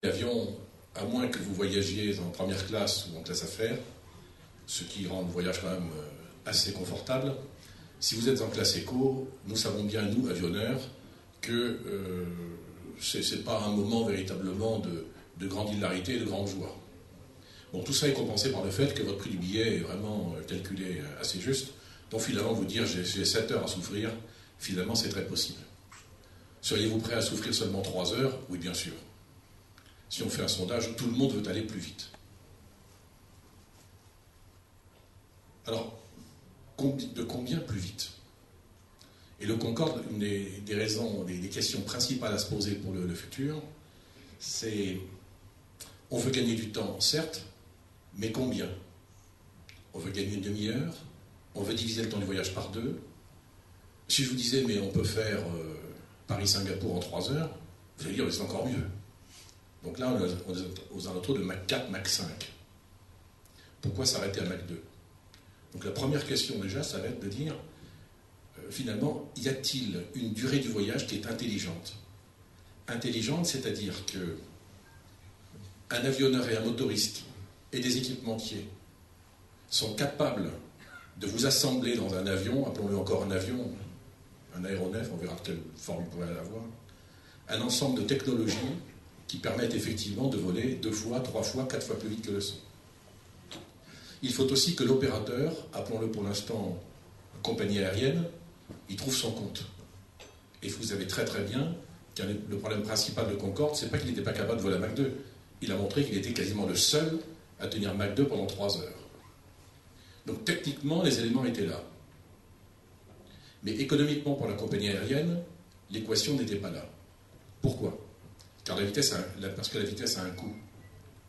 L'avion, à moins que vous voyagiez en première classe ou en classe affaires, ce qui rend le voyage quand même assez confortable, si vous êtes en classe éco, nous savons bien, nous, avionneurs, que ce n'est pas un moment véritablement de grande hilarité et de grande joie. Bon, tout ça est compensé par le fait que votre prix du billet est vraiment calculé assez juste. Donc finalement, vous dire j'ai 7 heures à souffrir, finalement c'est très possible. Seriez-vous prêt à souffrir seulement 3 heures? Oui, bien sûr. Si on fait un sondage, tout le monde veut aller plus vite. Alors, de combien plus vite? Et le Concorde, une des raisons, des questions principales à se poser pour le futur, c'est on veut gagner du temps, certes, mais combien? On veut gagner une demi-heure, on veut diviser le temps du voyage par 2. Si je vous disais, mais on peut faire Paris-Singapour en 3 heures, vous allez dire, mais c'est encore mieux. Donc là, on est aux alentours de Mach 4, Mach 5. Pourquoi s'arrêter à Mach 2? Donc la première question déjà, ça va être de dire, finalement, y a-t-il une durée du voyage qui est intelligente? Intelligente, c'est-à-dire que un avionneur et un motoriste et des équipementiers sont capables de vous assembler dans un avion, appelons-le encore un avion, un aéronef, on verra de quelle forme il pourrait l'avoir, un ensemble de technologies qui permettent effectivement de voler 2 fois, 3 fois, 4 fois plus vite que le son. Il faut aussi que l'opérateur, appelons-le pour l'instant compagnie aérienne, il trouve son compte. Et vous savez très très bien que le problème principal de Concorde, c'est pas qu'il n'était pas capable de voler à Mach 2. Il a montré qu'il était quasiment le seul à tenir Mach 2 pendant 3 heures. Donc techniquement, les éléments étaient là. Mais économiquement, pour la compagnie aérienne, l'équation n'était pas là. Pourquoi? Parce que la vitesse a un coût.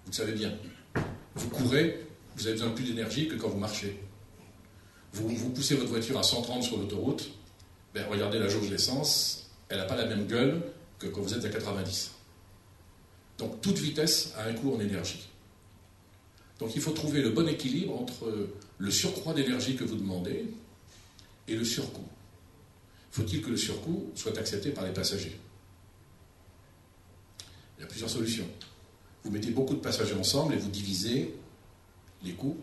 Vous le savez bien. Vous courez, vous avez besoin de plus d'énergie que quand vous marchez. Vous poussez votre voiture à 130 sur l'autoroute, ben regardez la jauge d'essence, elle n'a pas la même gueule que quand vous êtes à 90. Donc toute vitesse a un coût en énergie. Donc il faut trouver le bon équilibre entre le surcroît d'énergie que vous demandez et le surcoût. Faut-il que le surcoût soit accepté par les passagers? Il y a plusieurs solutions. Vous mettez beaucoup de passagers ensemble et vous divisez les coûts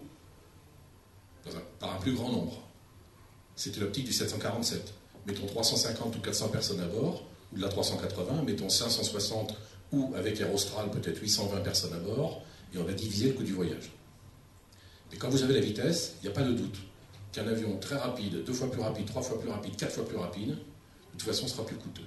par un plus grand nombre. C'était l'optique du 747. Mettons 350 ou 400 personnes à bord, ou de la 380, mettons 560 ou avec Air Austral peut-être 820 personnes à bord, et on a divisé le coût du voyage. Mais quand vous avez la vitesse, il n'y a pas de doute qu'un avion très rapide, 2 fois plus rapide, 3 fois plus rapide, 4 fois plus rapide, de toute façon sera plus coûteux.